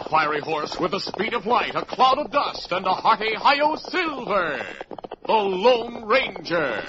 fiery horse with the speed of light, a cloud of dust, and a hearty hi-yo silver, the Lone Ranger.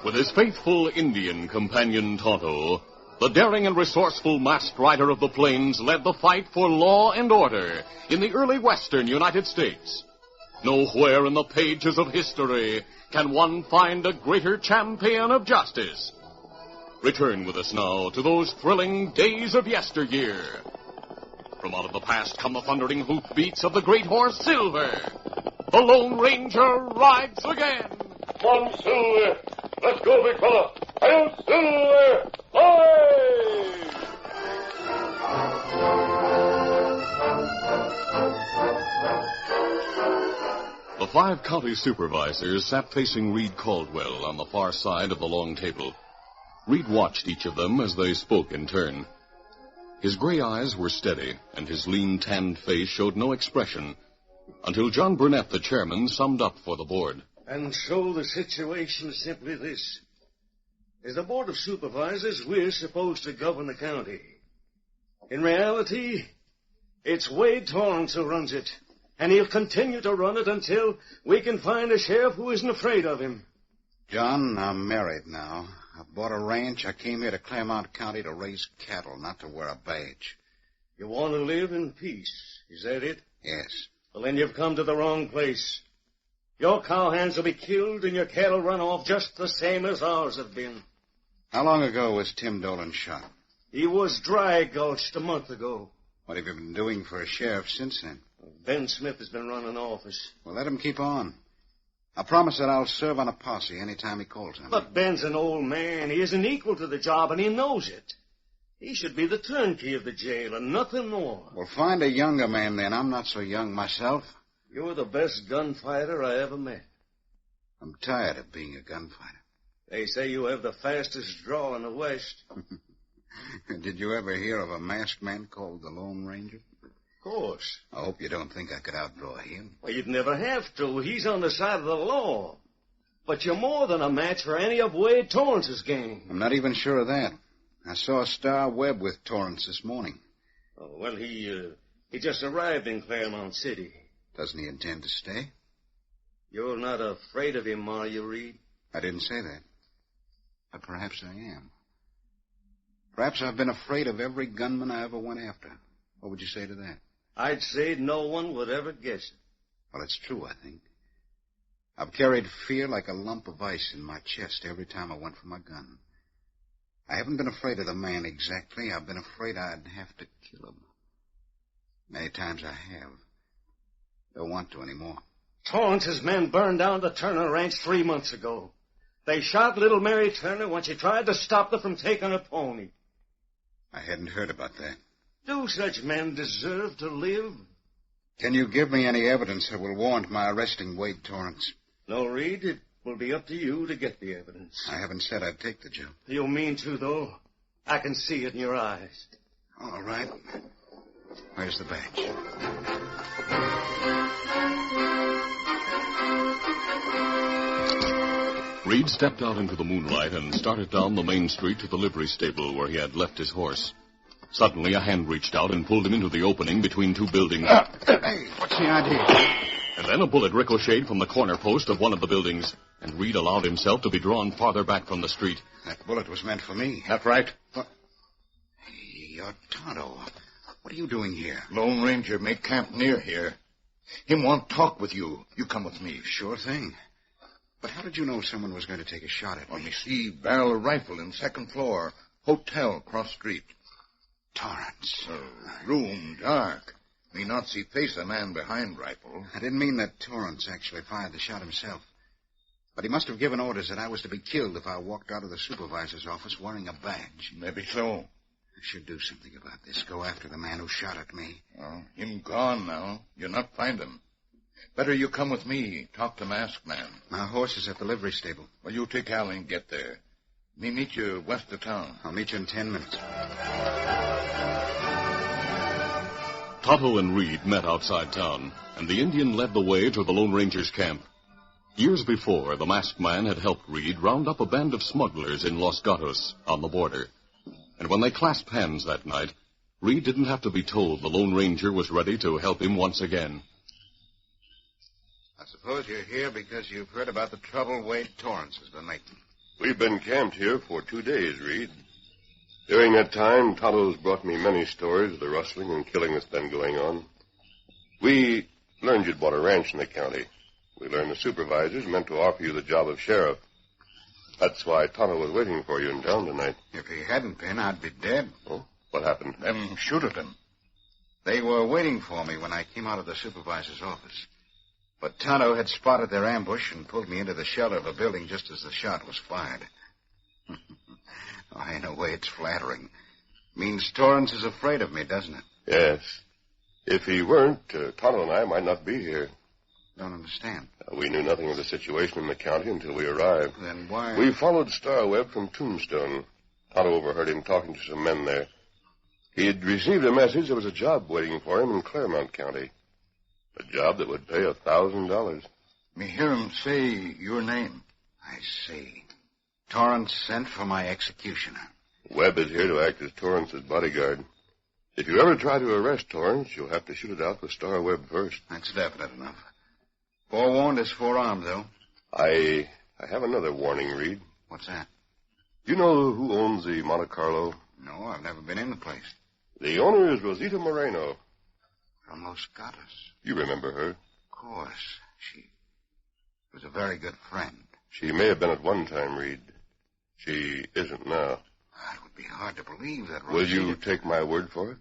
With his faithful Indian companion Tonto, the daring and resourceful masked rider of the plains led the fight for law and order in the early western United States. Nowhere in the pages of history can one find a greater champion of justice. Return with us now to those thrilling days of yesteryear. From out of the past come the thundering hoofbeats of the great horse Silver. The Lone Ranger rides again. Come on, Silver. Let's go, big fella. Hi-yo, Silver! Hi! The 5 county supervisors sat facing Reed Caldwell on the far side of the long table. Reed watched each of them as they spoke in turn. His gray eyes were steady, and his lean, tanned face showed no expression, until John Burnett, the chairman, summed up for the board. And so the situation is simply this. As the Board of Supervisors, we're supposed to govern the county. In reality, it's Wade Torrance who runs it, and he'll continue to run it until we can find a sheriff who isn't afraid of him. John, I'm married now. I've bought a ranch. I came here to Claremont County to raise cattle, not to wear a badge. You want to live in peace, is that it? Yes. Well, then you've come to the wrong place. Your cowhands will be killed and your cattle run off just the same as ours have been. How long ago was Tim Dolan shot? He was dry gulched a month ago. What have you been doing for a sheriff since then? Ben Smith has been running office. Well, let him keep on. I promise that I'll serve on a posse any time he calls on me. But Ben's an old man. He isn't equal to the job, and he knows it. He should be the turnkey of the jail and nothing more. Well, find a younger man, then. I'm not so young myself. You're the best gunfighter I ever met. I'm tired of being a gunfighter. They say you have the fastest draw in the West. Did you ever hear of a masked man called the Lone Ranger? Of course. I hope you don't think I could outdraw him. Well, you'd never have to. He's on the side of the law. But you're more than a match for any of Wade Torrance's gang. I'm not even sure of that. I saw Star Webb with Torrance this morning. Oh, well, he just arrived in Claremont City. Doesn't he intend to stay? You're not afraid of him, are you, Reed? I didn't say that. But perhaps I am. Perhaps I've been afraid of every gunman I ever went after. What would you say to that? I'd say no one would ever guess it. Well, it's true, I think. I've carried fear like a lump of ice in my chest every time I went for my gun. I haven't been afraid of the man exactly. I've been afraid I'd have to kill him. Many times I have. Don't want to anymore. Torrance's men burned down the Turner Ranch 3 months ago. They shot little Mary Turner when she tried to stop them from taking her pony. I hadn't heard about that. Do such men deserve to live? Can you give me any evidence that will warrant my arresting Wade Torrance? No, Reed. It will be up to you to get the evidence. I haven't said I'd take the job. You mean to, though. I can see it in your eyes. All right. Where's the badge? Reed stepped out into the moonlight and started down the main street to the livery stable where he had left his horse. Suddenly, a hand reached out and pulled him into the opening between two buildings. Hey, what's the idea? And then a bullet ricocheted from the corner post of one of the buildings, and Reed allowed himself to be drawn farther back from the street. That bullet was meant for me. That's right. What? Hey, you're Tonto. What are you doing here? Lone Ranger make camp near here. Him want talk with you. You come with me. Sure thing. But how did you know someone was going to take a shot at me? Let me see barrel of rifle in second floor. Hotel cross street. Torrance. Room dark. Me not see face a man behind rifle. I didn't mean that Torrance actually fired the shot himself. But he must have given orders that I was to be killed if I walked out of the supervisor's office wearing a badge. Maybe so. I should do something about this. Go after the man who shot at me. Oh, him gone now. You'll not find him. Better you come with me. Talk to masked man. My horse is at the livery stable. Well, you take Allie and get there. Me meet you west of town. I'll meet you in 10 minutes. Tonto and Reed met outside town, and the Indian led the way to the Lone Ranger's camp. Years before, the masked man had helped Reed round up a band of smugglers in Los Gatos on the border. And when they clasped hands that night, Reed didn't have to be told the Lone Ranger was ready to help him once again. I suppose you're here because you've heard about the trouble Wade Torrance has been making. We've been camped here for 2 days, Reed. During that time, Tonto's brought me many stories of the rustling and killing that's been going on. We learned you'd bought a ranch in the county. We learned the supervisors meant to offer you the job of sheriff. That's why Tonto was waiting for you in town tonight. If he hadn't been, I'd be dead. Oh, what happened? Them shoot at him. They were waiting for me when I came out of the supervisor's office. But Tonto had spotted their ambush and pulled me into the shelter of a building just as the shot was fired. In a way, it's flattering. Means Torrance is afraid of me, doesn't it? Yes. If he weren't, Tonto and I might not be here. Don't understand. We knew nothing of the situation in the county until we arrived. Then why... We followed Starweb from Tombstone. Tonto overheard him talking to some men there. He had received a message there was a job waiting for him in Claremont County. A job that would pay $1,000. Me hear him say your name. I see. Torrance sent for my executioner. Webb is here to act as Torrance's bodyguard. If you ever try to arrest Torrance, you'll have to shoot it out with Starweb first. That's definite enough. Forewarned is forearmed, though. I have another warning, Reed. What's that? You know who owns the Monte Carlo? No, I've never been in the place. The owner is Rosita Moreno. From Los Gatos. You remember her? Of course. She was a very good friend. She may have been at one time, Reed. She isn't now. It would be hard to believe that Rosita... Will you take my word for it?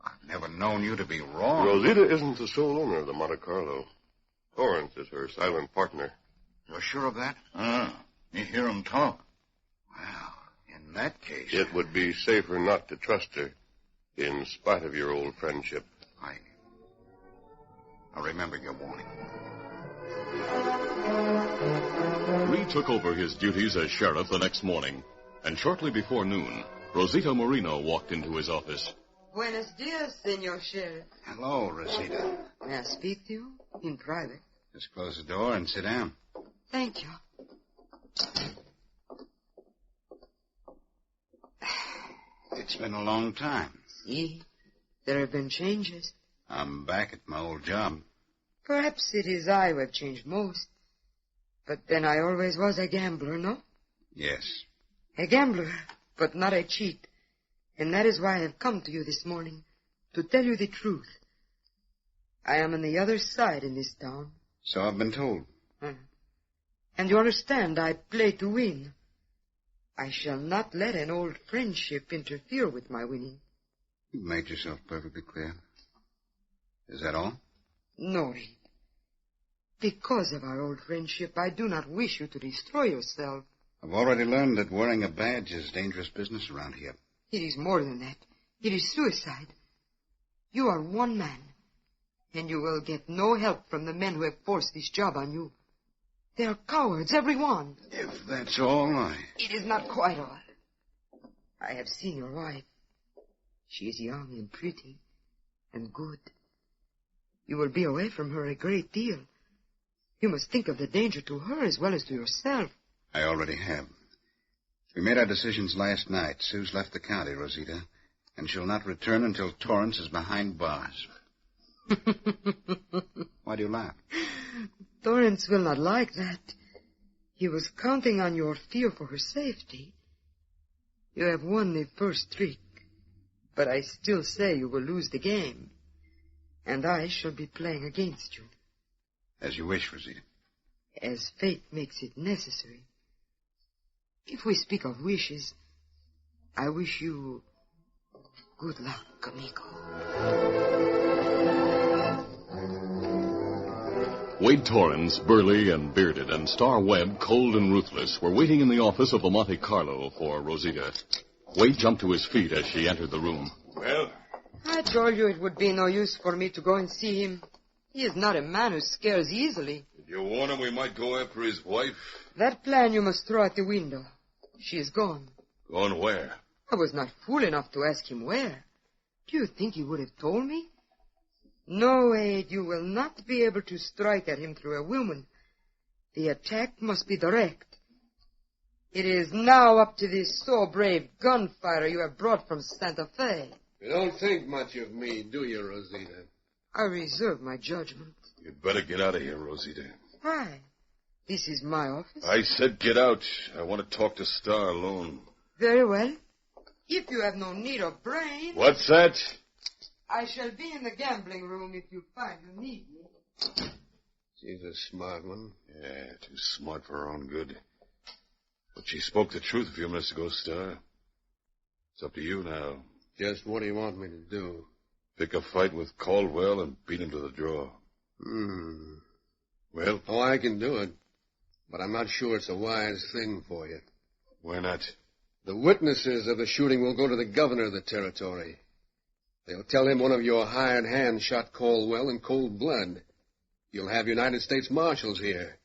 I've never known you to be wrong. Rosita isn't the sole owner of the Monte Carlo. Torrance is her silent partner. You're sure of that? Me hear him talk. Well, in that case... It would be safer not to trust her, in spite of your old friendship. I'll remember your warning. Reed took over his duties as sheriff the next morning, and shortly before noon, Rosita Moreno walked into his office. Buenos dias, Senor Sheriff. Hello, Rosita. May I speak to you in private? Just close the door and sit down. Thank you. It's been a long time. See, there have been changes. I'm back at my old job. Perhaps it is I who have changed most. But then I always was a gambler, no? Yes. A gambler, but not a cheat. And that is why I have come to you this morning, to tell you the truth. I am on the other side in this town. So I've been told. And you understand, I play to win. I shall not let an old friendship interfere with my winning. You've made yourself perfectly clear. Is that all? No, Reed. Because of our old friendship, I do not wish you to destroy yourself. I've already learned that wearing a badge is dangerous business around here. It is more than that. It is suicide. You are one man, and you will get no help from the men who have forced this job on you. They are cowards, every one. If that's all, It is not quite all. I have seen your wife. She is young and pretty and good. You will be away from her a great deal. You must think of the danger to her as well as to yourself. I already have. We made our decisions last night. Sue's left the county, Rosita, and she'll not return until Torrance is behind bars. Why do you laugh? Torrance will not like that. He was counting on your fear for her safety. You have won the first trick, but I still say you will lose the game, and I shall be playing against you. As you wish, Rosita. As fate makes it necessary. If we speak of wishes, I wish you good luck, amigo. Wade Torrance, burly and bearded, and Star Webb, cold and ruthless, were waiting in the office of the Monte Carlo for Rosita. Wade jumped to his feet as she entered the room. Well? I told you it would be no use for me to go and see him. He is not a man who scares easily. Did you warn him we might go after his wife? That plan you must throw out the window. She is gone. Gone where? I was not fool enough to ask him where. Do you think he would have told me? No, Wade, you will not be able to strike at him through a woman. The attack must be direct. It is now up to this so brave gunfighter you have brought from Santa Fe. You don't think much of me, do you, Rosita? I reserve my judgment. You'd better get out of here, Rosita. Why? This is my office. I said get out. I want to talk to Star alone. Very well. If you have no need of brains... What's that? I shall be in the gambling room if you find you need me. She's a smart one. Yeah, too smart for her own good. But she spoke the truth a few minutes ago, Star. It's up to you now. Just what do you want me to do? Pick a fight with Caldwell and beat him to the draw. Well? Oh, I can do it. But I'm not sure it's a wise thing for you. Why not? The witnesses of the shooting will go to the governor of the territory. They'll tell him one of your hired hands shot Caldwell in cold blood. You'll have United States Marshals here.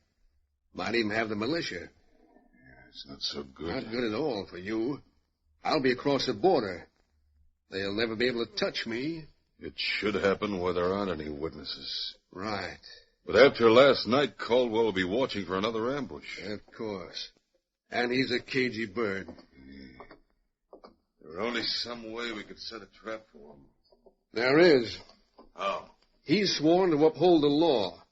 Might even have the militia. Yeah, it's not so good. Not good at all for you. I'll be across the border. They'll never be able to touch me. It should happen where there aren't any witnesses. Right. But after last night, Caldwell will be watching for another ambush. Of course. And he's a cagey bird. There's only some way we could set a trap for him. There is. How? He's sworn to uphold the law.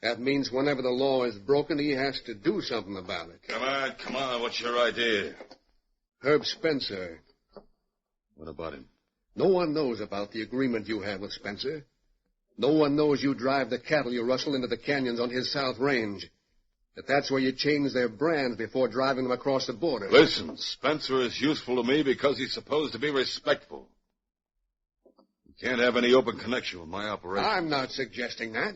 That means whenever the law is broken, he has to do something about it. Come on. What's your idea? Herb Spencer. What about him? No one knows about the agreement you have with Spencer. No one knows you drive the cattle you rustle into the canyons on his south range. That that's where you change their brands before driving them across the border. Listen, Spencer is useful to me because he's supposed to be respectful. He can't have any open connection with my operation. I'm not suggesting that.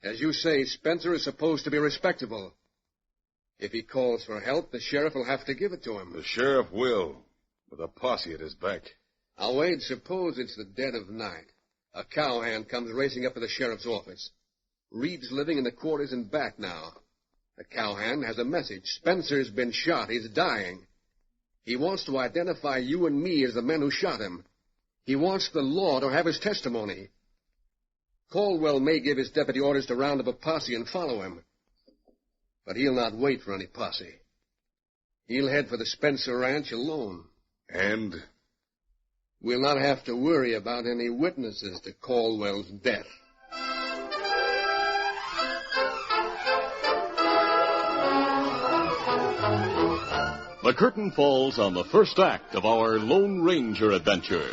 As you say, Spencer is supposed to be respectable. If he calls for help, the sheriff will have to give it to him. The sheriff will, with a posse at his back. Now, Wade, suppose it's the dead of night. A cowhand comes racing up to the sheriff's office. Reed's living in the quarters in back now. The cowhand has a message. Spencer's been shot. He's dying. He wants to identify you and me as the men who shot him. He wants the law to have his testimony. Caldwell may give his deputy orders to round up a posse and follow him. But he'll not wait for any posse. He'll head for the Spencer Ranch alone. And? We'll not have to worry about any witnesses to Caldwell's death. The curtain falls on the first act of our Lone Ranger adventure.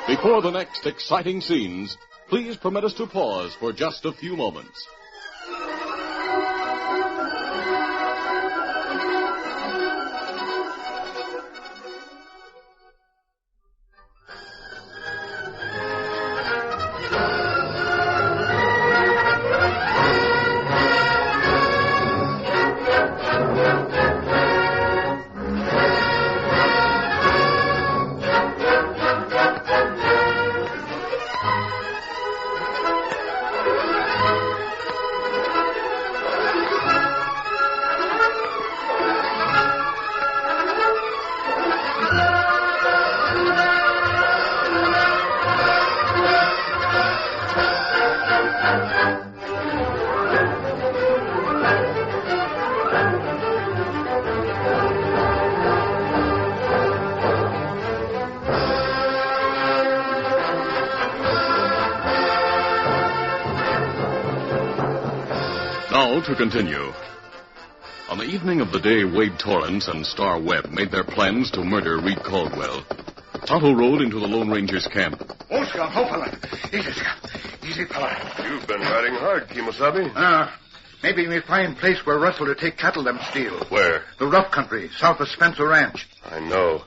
Before the next exciting scenes, please permit us to pause for just a few moments. Now to continue. On the evening of the day Wade Torrance and Star Webb made their plans to murder Reed Caldwell, Tonto rode into the Lone Ranger's camp. Oh, Scout, oh, fella. Easy, Scout. Easy, fella. You've been riding hard, Kemosabe. Maybe we find place where Russell to take cattle them steal. Where? The rough country, south of Spencer Ranch. I know.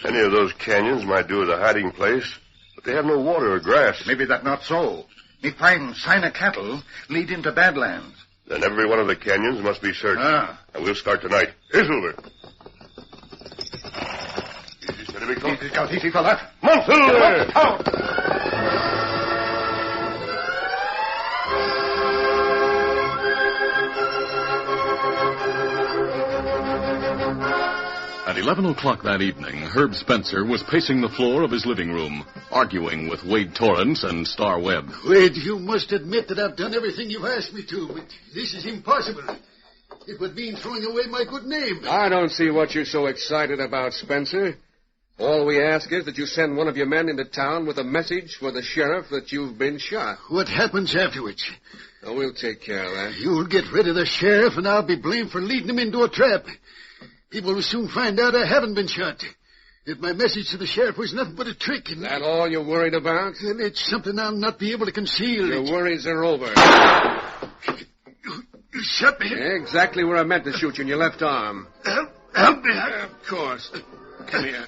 Any of those canyons might do as a hiding place, but they have no water or grass. Maybe that not so. Me find sign of cattle lead into Badlands. Then every one of the canyons must be searched. And we'll start tonight. Here's Silver. Easy, steady, big fellow. Easy, Scout, easy, fella. Come on, Silver! Out! At 11 o'clock that evening, Herb Spencer was pacing the floor of his living room, arguing with Wade Torrance and Star Webb. Wade, you must admit that I've done everything you've asked me to, but this is impossible. It would mean throwing away my good name. I don't see what you're so excited about, Spencer. All we ask is that you send one of your men into town with a message for the sheriff that you've been shot. What happens afterwards? Oh, we'll take care of that. You'll get rid of the sheriff, and I'll be blamed for leading him into a trap. People will soon find out I haven't been shot. That my message to the sheriff was nothing but a trick. Is that all you're worried about? And it's something I'll not be able to conceal. Your worries are over. You shot me. Exactly where I meant to shoot you in your left arm. Help me. Of course. Come here.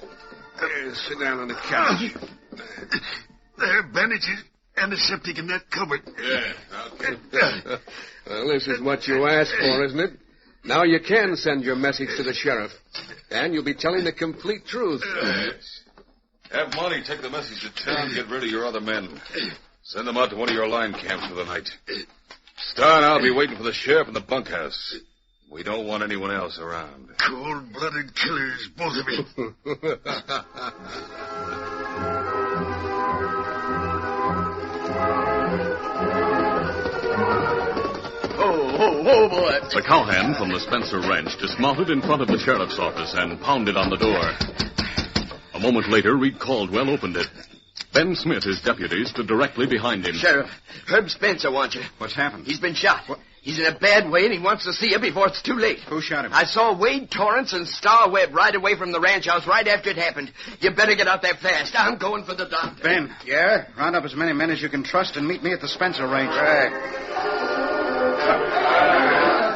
Sit down on the couch. There are bandages, antiseptic, and that covered. Yeah, okay. Well, this is what you asked for, isn't it? Now you can send your message to the sheriff, and you'll be telling the complete truth. Yes. Have Monty take the message to town and get rid of your other men. Send them out to one of your line camps for the night. Star and I'll be waiting for the sheriff in the bunkhouse. We don't want anyone else around. Cold-blooded killers, both of you. Oh, boy. The cowhand from the Spencer Ranch dismounted in front of the sheriff's office and pounded on the door. A moment later, Reed Caldwell opened it. Ben Smith, his deputy, stood directly behind him. Sheriff, Herb Spencer wants you. What's happened? He's been shot. What? He's in a bad way, and he wants to see you before it's too late. Who shot him? I saw Wade Torrance and Star Webb ride away from the ranch house right after it happened. You better get out there fast. I'm going for the doctor. Ben. Yeah? Round up as many men as you can trust and meet me at the Spencer Ranch. Right.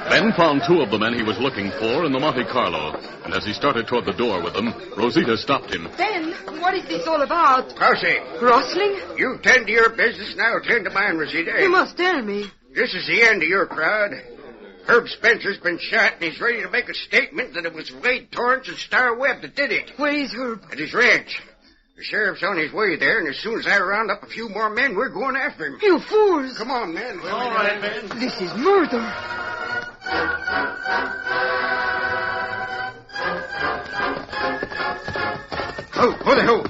Ben found two of the men he was looking for in the Monte Carlo, and as he started toward the door with them, Rosita stopped him. Ben, what is this all about? Percy. Rustling? You tend to your business, and I'll tend to mine, Rosita. You must tell me. This is the end of your crowd. Herb Spencer's been shot, and he's ready to make a statement that it was Wade Torrance and Star Webb that did it. Where is Herb? At his ranch. The sheriff's on his way there, and as soon as I round up a few more men, we're going after him. You fools. Come on, men. All right, Ben. This is murder. Oh, the hell.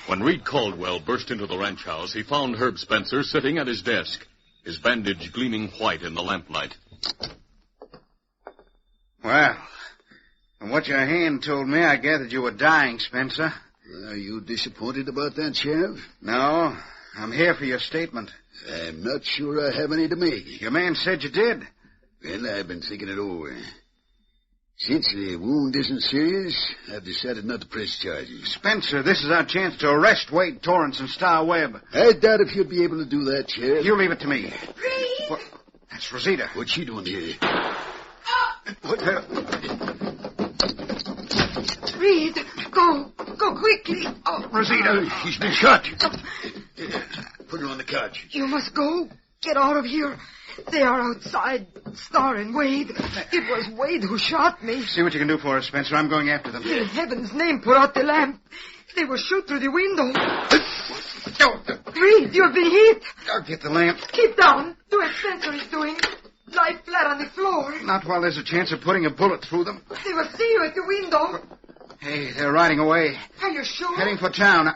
When Reed Caldwell burst into the ranch house, he found Herb Spencer sitting at his desk, his bandage gleaming white in the lamplight. Well, from what your hand told me, I gathered you were dying, Spencer. Are you disappointed about that, Sheriff? No, I'm here for your statement. I'm not sure I have any to make. Your man said you did. Well, I've been thinking it over. Since the wound isn't serious, I've decided not to press charges. Spencer, this is our chance to arrest Wade Torrance and Star Webb. I doubt if you'll be able to do that, Sheriff. You leave it to me. Reed! What? That's Rosita. What's she doing here? What the... Reed, go quickly. Oh, Rosita, she's been shot. Put her on the couch. you must go. Get out of here. They are outside, Star and Wade. It was Wade who shot me. See what you can do for us, Spencer. I'm going after them. In heaven's name, put out the lamp. They will shoot through the window. Reed, you have been hit. I'll get the lamp. Keep down. Do as Spencer is doing. Lie flat on the floor. Not while there's a chance of putting a bullet through them. They will see you at the window. Hey, they're riding away. Are you sure? Heading for town.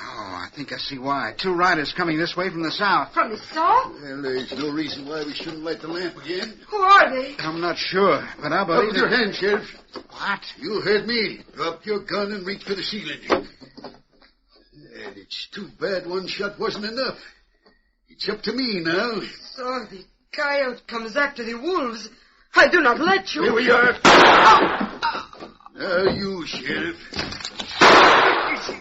Oh, I think I see why. Two riders coming this way from the south. From the south? Well, there's no reason why we shouldn't light the lamp again. Who are they? I'm not sure, but I Up believe... with your hand, Sheriff. What? You heard me. Drop your gun and reach for the ceiling. There, did It's too bad one shot wasn't enough. It's up to me now. So the coyote comes after the wolves. I do not let you. Here we are. Now you, Sheriff.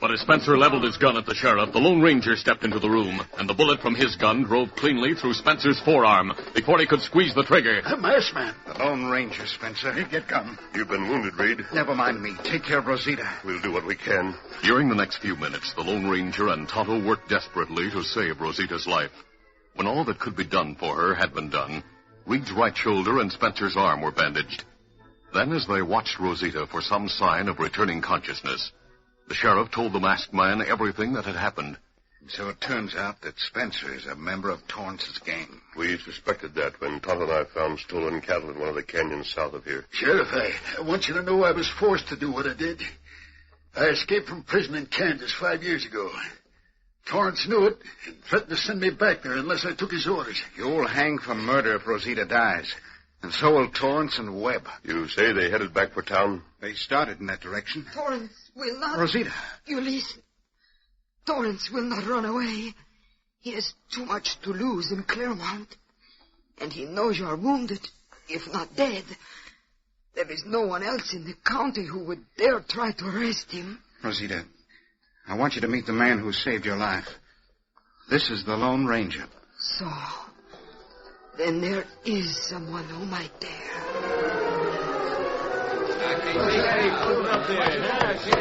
But as Spencer leveled his gun at the sheriff, the Lone Ranger stepped into the room, and the bullet from his gun drove cleanly through Spencer's forearm before he could squeeze the trigger. A masked man. The Lone Ranger, Spencer. Get gun. You've been wounded, Reed. Never mind me. Take care of Rosita. We'll do what we can. During the next few minutes, the Lone Ranger and Tonto worked desperately to save Rosita's life. When all that could be done for her had been done, Reed's right shoulder and Spencer's arm were bandaged. Then, as they watched Rosita for some sign of returning consciousness, the sheriff told the masked man everything that had happened. So it turns out that Spencer is a member of Torrance's gang. We suspected that when Tonto and I found stolen cattle in one of the canyons south of here. Sheriff, I want you to know I was forced to do what I did. I escaped from prison in Kansas 5 years ago. Torrance knew it and threatened to send me back there unless I took his orders. You'll hang for murder if Rosita dies. And so will Torrance and Webb. You say they headed back for town? They started in that direction. Torrance will not... Rosita. You listen. Torrance will not run away. He has too much to lose in Claremont. And he knows you are wounded, if not dead. There is no one else in the county who would dare try to arrest him. Rosita, I want you to meet the man who saved your life. This is the Lone Ranger. So, then there is someone who might dare.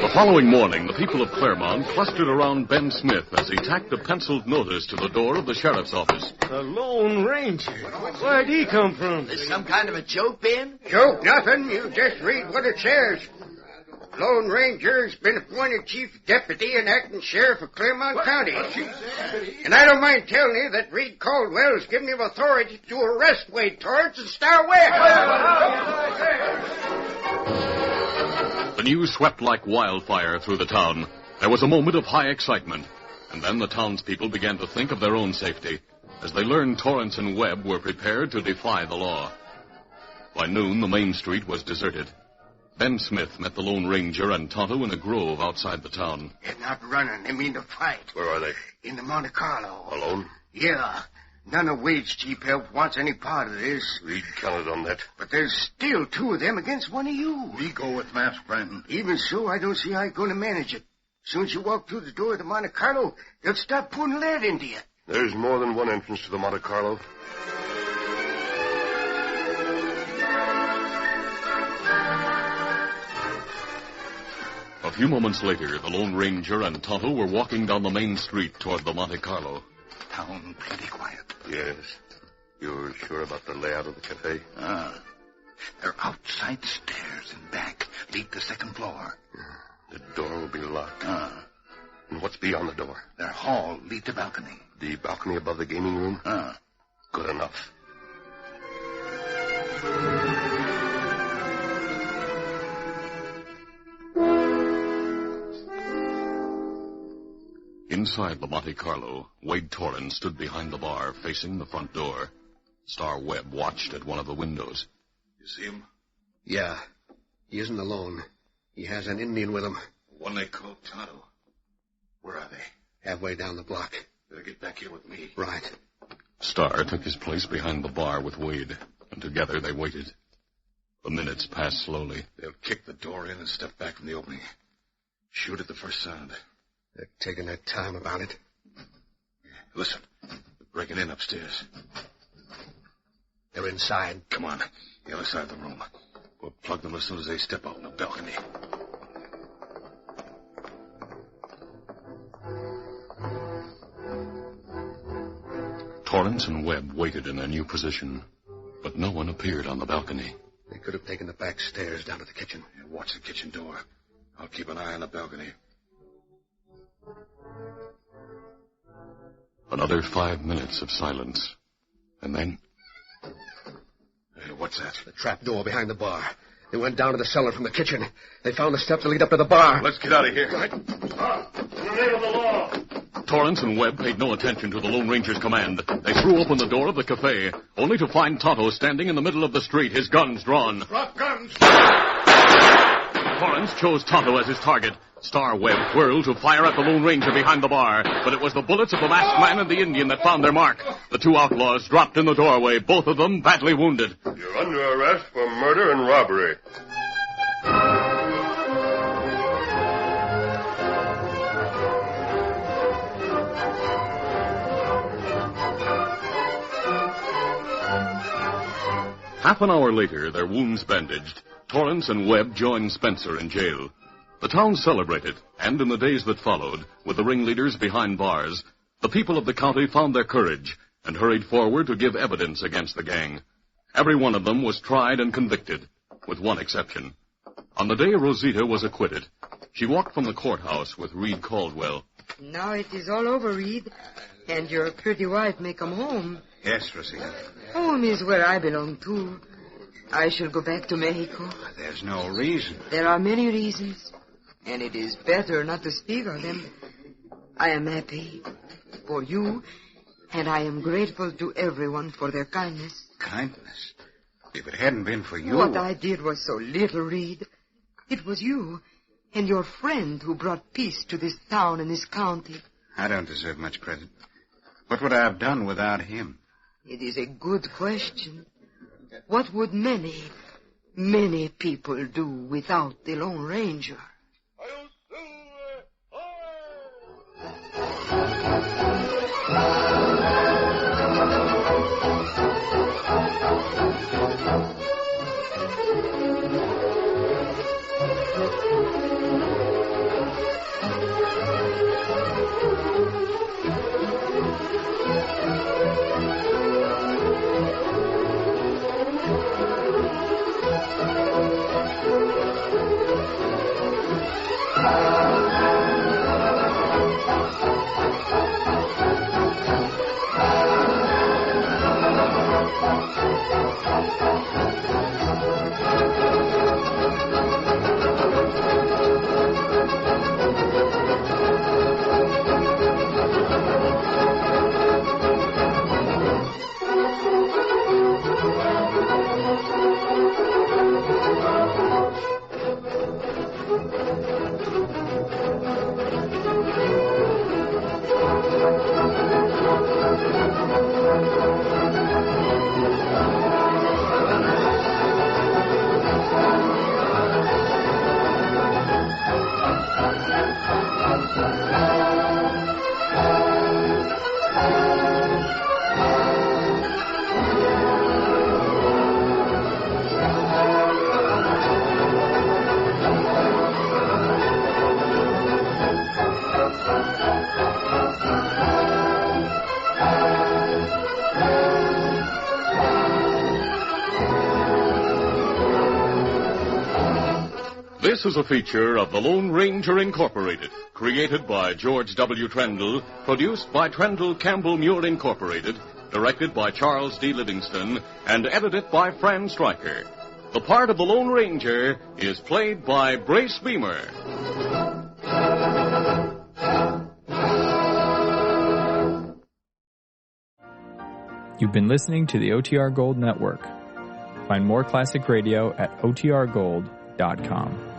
The following morning, the people of Claremont clustered around Ben Smith as he tacked a penciled notice to the door of the sheriff's office. The Lone Ranger. Where'd he come from? Is some kind of a joke, Ben? Joke nothing. You just read what it says. Lone Ranger's been appointed chief deputy and acting sheriff of Claremont County. And I don't mind telling you that Reed Caldwell has given him authority to arrest Wade Torrance and Star Webb. The news swept like wildfire through the town. There was a moment of high excitement, and then the townspeople began to think of their own safety as they learned Torrance and Webb were prepared to defy the law. By noon, the main street was deserted. Ben Smith met the Lone Ranger and Tonto in a grove outside the town. They're not running. They mean to fight. Where are they? In the Monte Carlo. Alone? Yeah. None of Wade's cheap help wants any part of this. Reed counted on that. But there's still two of them against one of you. We go with Mask Brandon. Even so, I don't see how you're going to manage it. As soon as you walk through the door of the Monte Carlo, they'll start pouring lead into you. There's more than one entrance to the Monte Carlo. A few moments later, the Lone Ranger and Tonto were walking down the main street toward the Monte Carlo. Town pretty quiet. Yes. You're sure about the layout of the cafe? They're outside stairs and back. Lead to second floor. The door will be locked. And what's beyond the door? Their hall lead to balcony. The balcony above the gaming room? Good enough. Inside the Monte Carlo, Wade Torrance stood behind the bar, facing the front door. Star Webb watched at one of the windows. You see him? Yeah. He isn't alone. He has an Indian with him. One they call Tonto. Where are they? Halfway down the block. Better get back here with me. Right. Star took his place behind the bar with Wade, and together they waited. The minutes passed slowly. They'll kick the door in and step back from the opening. Shoot at the first sound. They're taking their time about it. Listen, they're breaking in upstairs. They're inside. Come on, the other side of the room. We'll plug them as soon as they step out on the balcony. Torrance and Webb waited in their new position, but no one appeared on the balcony. They could have taken the back stairs down to the kitchen. Yeah, watch the kitchen door. I'll keep an eye on the balcony. Another 5 minutes of silence. And then... Hey, what's that? The trap door behind the bar. They went down to the cellar from the kitchen. They found the steps that lead up to the bar. Let's get out of here. Right. In the name of the law. Torrance and Webb paid no attention to the Lone Ranger's command. They threw open the door of the cafe, only to find Tonto standing in the middle of the street, his guns drawn. Drop guns. Torrance chose Tonto as his target, Star Webb whirled to fire at the Lone Ranger behind the bar, but it was the bullets of the masked man and the Indian that found their mark. The two outlaws dropped in the doorway, both of them badly wounded. You're under arrest for murder and robbery. Half an hour later, their wounds bandaged, Torrance and Webb joined Spencer in jail. The town celebrated, and in the days that followed, with the ringleaders behind bars, the people of the county found their courage and hurried forward to give evidence against the gang. Every one of them was tried and convicted, with one exception. On the day Rosita was acquitted, she walked from the courthouse with Reed Caldwell. Now it is all over, Reed, and your pretty wife may come home. Yes, Rosita. Home is where I belong, too. I shall go back to Mexico. There's no reason. There are many reasons, and it is better not to speak of them. I am happy for you, and I am grateful to everyone for their kindness. Kindness? If it hadn't been for you... What I did was so little, Reed. It was you and your friend who brought peace to this town and this county. I don't deserve much credit. What would I have done without him? It is a good question. What would many, many people do without the Lone Ranger? This is a feature of the Lone Ranger Incorporated, created by George W. Trendle, produced by Trendle Campbell Muir Incorporated, directed by Charles D. Livingston, and edited by Fran Stryker. The part of the Lone Ranger is played by Brace Beamer. You've been listening to the OTR Gold Network. Find more classic radio at otrgold.com.